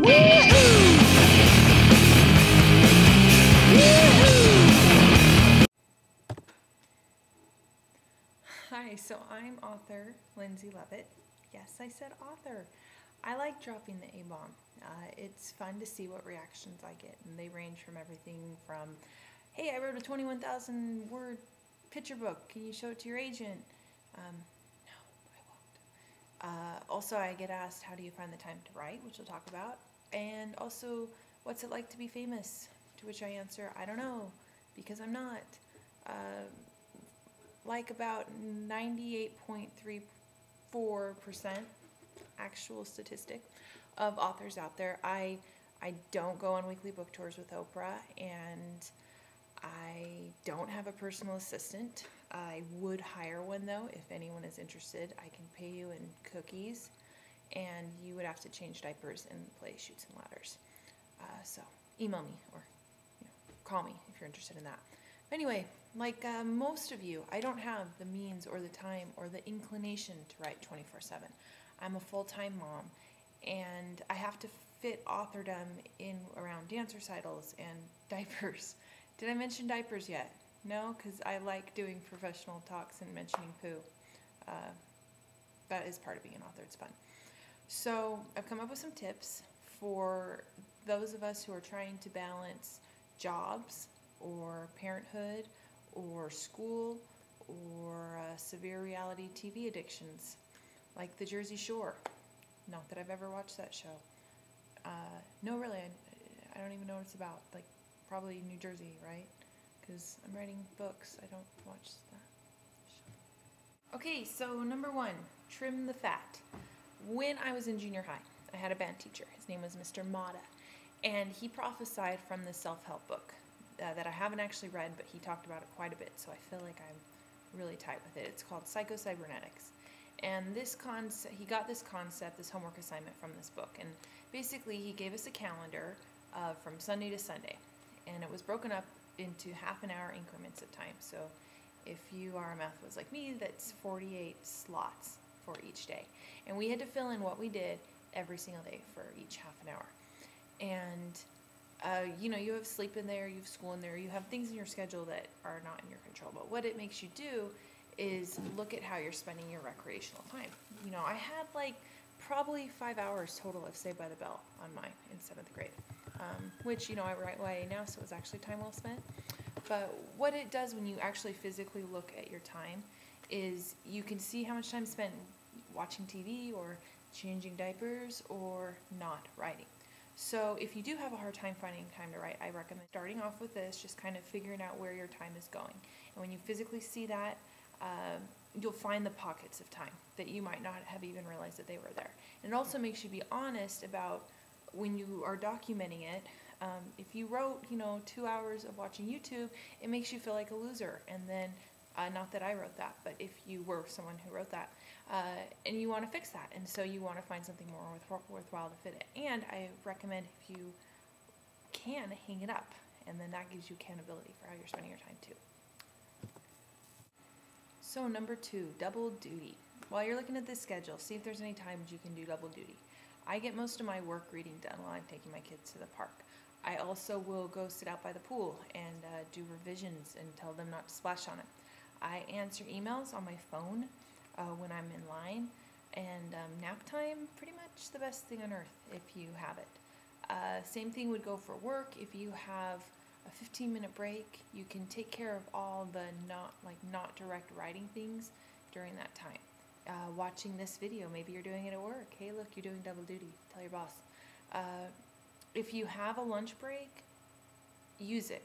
Hi, so I'm author Lindsey Leavitt. Yes, I said author. I like dropping the A-bomb. It's fun to see what reactions I get, and they range from everything from, hey, I wrote a 21,000 word picture book, can you show it to your agent? No, I won't. Also, I get asked, how do you find the time to write, which we'll talk about, and also, what's it like to be famous? To which I answer, I don't know, because I'm not. Like about 98.34% actual statistic of authors out there. I don't go on weekly book tours with Oprah, and I don't have a personal assistant. I would hire one though if anyone is interested. I can pay you in cookies, and you would have to change diapers and play Chutes and Ladders. So email me or call me if you're interested in that. Anyway, like most of you, I don't have the means or the time or the inclination to write 24/7. I'm a full-time mom, and I have to fit authordom in around dance recitals and diapers. Did I mention diapers yet? No, because I like doing professional talks and mentioning poo. That is part of being an author. It's fun. So I've come up with some tips for those of us who are trying to balance jobs or parenthood or school or severe reality TV addictions like the Jersey Shore. Not that I've ever watched that show. No, really, I don't even know what it's about. Like, probably New Jersey, right? Because I'm writing books. I don't watch that show. Okay, so number one, trim the fat. When I was in junior high, I had a band teacher. His name was Mr. Mata, and he prophesied from the self-help book that I haven't actually read, but he talked about it quite a bit, so I feel like I'm really tight with it. It's called Psycho-Cybernetics. And this concept, he got this concept, this homework assignment from this book, and basically he gave us a calendar from Sunday to Sunday, and it was broken up into half-an-hour increments of time. So if you are a math whiz like me, that's 48 slots for each day. And we had to fill in what we did every single day for each half an hour. And you have sleep in there, you have school in there, you have things in your schedule that are not in your control. But what it makes you do is look at how you're spending your recreational time. I had like probably 5 hours total of Saved by the Bell on mine in 7th grade, which, I write YA now, so it was actually time well spent. But what it does when you actually physically look at your time is you can see how much time spent watching TV or changing diapers or not writing. So if you do have a hard time finding time to write, I recommend starting off with this, just kind of figuring out where your time is going. And when you physically see that, you'll find the pockets of time that you might not have even realized that they were there. And it also makes you be honest about when you are documenting it. If you wrote, 2 hours of watching YouTube, it makes you feel like a loser. And then, not that I wrote that, but if you were someone who wrote that, and you want to fix that, and so you want to find something more worthwhile to fit it. And I recommend, if you can, hang it up, and then that gives you accountability for how you're spending your time too. So number 2, double duty. While you're looking at this schedule, see if there's any times you can do double duty. I get most of my work reading done while I'm taking my kids to the park. I also will go sit out by the pool and do revisions and tell them not to splash on it. I answer emails on my phone when I'm in line, and nap time, pretty much the best thing on earth if you have it. Same thing would go for work. If you have a 15-minute break, you can take care of all the not direct writing things during that time. Watching this video, maybe you're doing it at work. Hey, look, you're doing double duty. Tell your boss. If you have a lunch break, use it.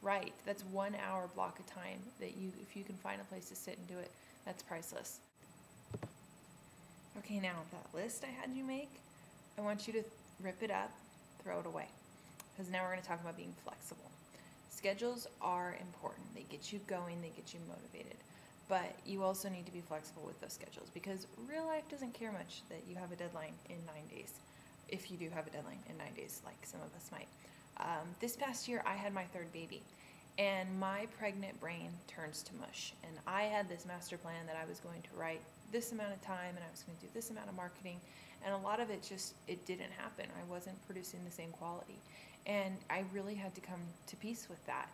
Write. That's 1 hour block of time that if you can find a place to sit and do it, that's priceless. Okay, now that list I had you make, I want you to rip it up, throw it away, because now we're going to talk about being flexible. Schedules are important. They get you going, they get you motivated, but you also need to be flexible with those schedules, because real life doesn't care much that you have a deadline in 9 days, if you do have a deadline in 9 days, like some of us might. This past year, I had my 3rd baby, and my pregnant brain turns to mush. And I had this master plan that I was going to write this amount of time, and I was going to do this amount of marketing, And a lot of it just, it didn't happen. I wasn't producing the same quality. And I really had to come to peace with that.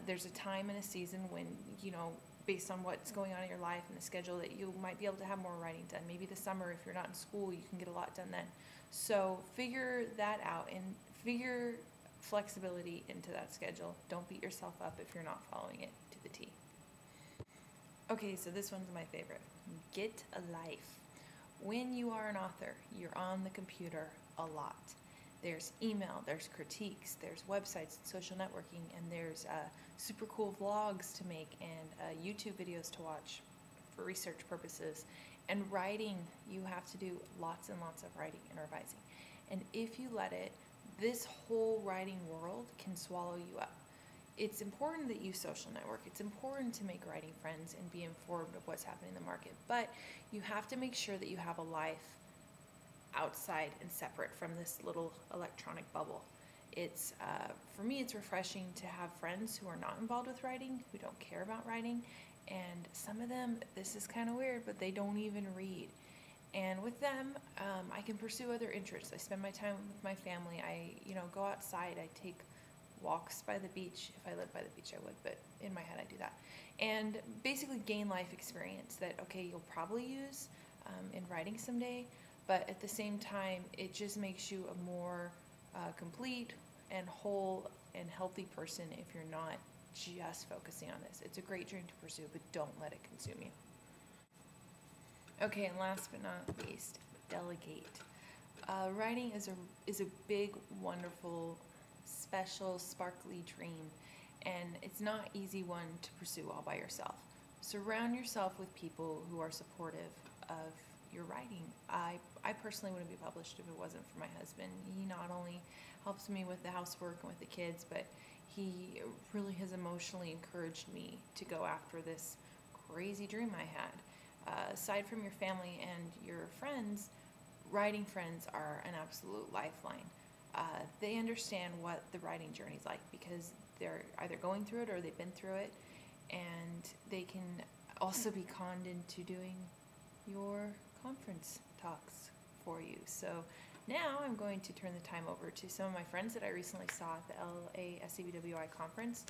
There's a time and a season when, you know, based on what's going on in your life and the schedule, that you might be able to have more writing done. Maybe the summer, if you're not in school, you can get a lot done then. So figure that out and figure flexibility into that schedule. Don't beat yourself up if you're not following it to the T. Okay, so this one's my favorite. Get a life. When you are an author, you're on the computer a lot. There's email, there's critiques, there's websites, social networking, and there's super cool vlogs to make and YouTube videos to watch for research purposes. And writing, you have to do lots and lots of writing and revising. And if you let it, this whole writing world can swallow you up. It's important that you social network. It's important to make writing friends and be informed of what's happening in the market. But you have to make sure that you have a life outside and separate from this little electronic bubble. It's for me, it's refreshing to have friends who are not involved with writing, who don't care about writing, and some of them, this is kind of weird, but they don't even read. And with them, I can pursue other interests. I spend my time with my family. I, go outside. I take walks by the beach. If I lived by the beach, I would, but in my head, I do that. And basically gain life experience that, okay, you'll probably use in writing someday, but at the same time, it just makes you a more complete and whole and healthy person if you're not just focusing on this. It's a great dream to pursue, but don't let it consume you. Okay, and last but not least, delegate. Writing is a big, wonderful, special, sparkly dream, and it's not easy one to pursue all by yourself. Surround yourself with people who are supportive of your writing. I personally wouldn't be published if it wasn't for my husband. He not only helps me with the housework and with the kids, but he really has emotionally encouraged me to go after this crazy dream I had. Aside from your family and your friends, writing friends are an absolute lifeline. They understand what the writing journey is like because they're either going through it or they've been through it, and they can also be conned into doing your conference talks for you. So now I'm going to turn the time over to some of my friends that I recently saw at the LA SCBWI conference,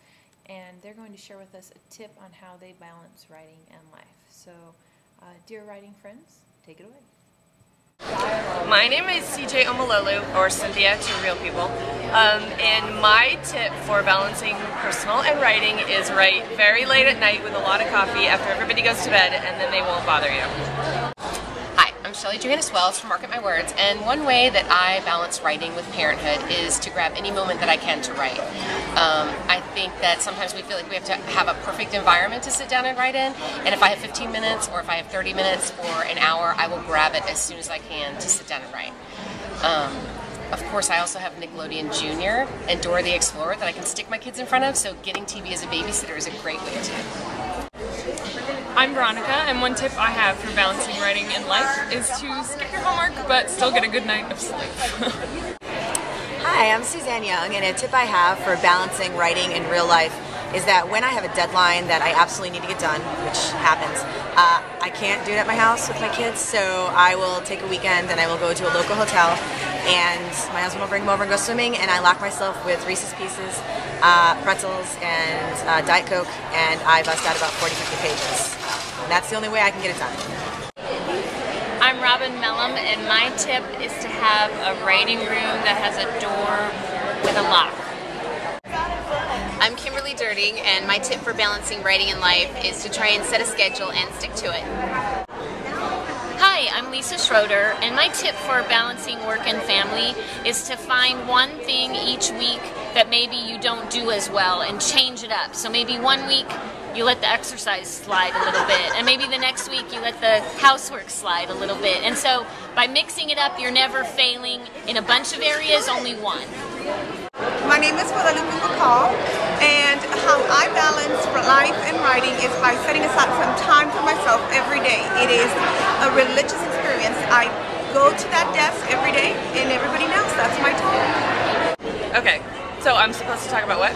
and they're going to share with us a tip on how they balance writing and life. So dear writing friends, take it away. My name is CJ Omalolu, or Cynthia to real people, and my tip for balancing personal and writing is write very late at night with a lot of coffee after everybody goes to bed, and then they won't bother you. Hi, I'm Shelley Johannes Wells from Market My Words, and one way that I balance writing with parenthood is to grab any moment that I can to write. I think that sometimes we feel like we have to have a perfect environment to sit down and write in, and if I have 15 minutes or if I have 30 minutes or an hour, I will grab it as soon as I can to sit down and write. Of course, I also have Nickelodeon Junior and Dora the Explorer that I can stick my kids in front of, so getting TV as a babysitter is a great way too. I'm Veronica, and one tip I have for balancing writing and life is to skip your homework but still get a good night of sleep. Hi, I'm Suzanne Young, and a tip I have for balancing writing in real life is that when I have a deadline that I absolutely need to get done, which happens, I can't do it at my house with my kids, so I will take a weekend and I will go to a local hotel, and my husband will bring them over and go swimming, and I lock myself with Reese's Pieces, pretzels, and Diet Coke, and I bust out about 40-50 pages. And that's the only way I can get it done. I'm Robin Mellum, and my tip is to have a writing room that has a door with a lock. I'm Kimberly Dirting, and my tip for balancing writing and life is to try and set a schedule and stick to it. Hi, I'm Lisa Schroeder, and my tip for balancing work and family is to find one thing each week that maybe you don't do as well and change it up. So maybe one week you let the exercise slide a little bit, and maybe the next week you let the housework slide a little bit. And so by mixing it up, you're never failing in a bunch of areas, only one. My name is Guadalupe McCall, and how I balance life and writing is by setting aside some time for myself every day. It is a religious experience. I go to that desk every day, and everybody knows that's my time. Okay, so I'm supposed to talk about what?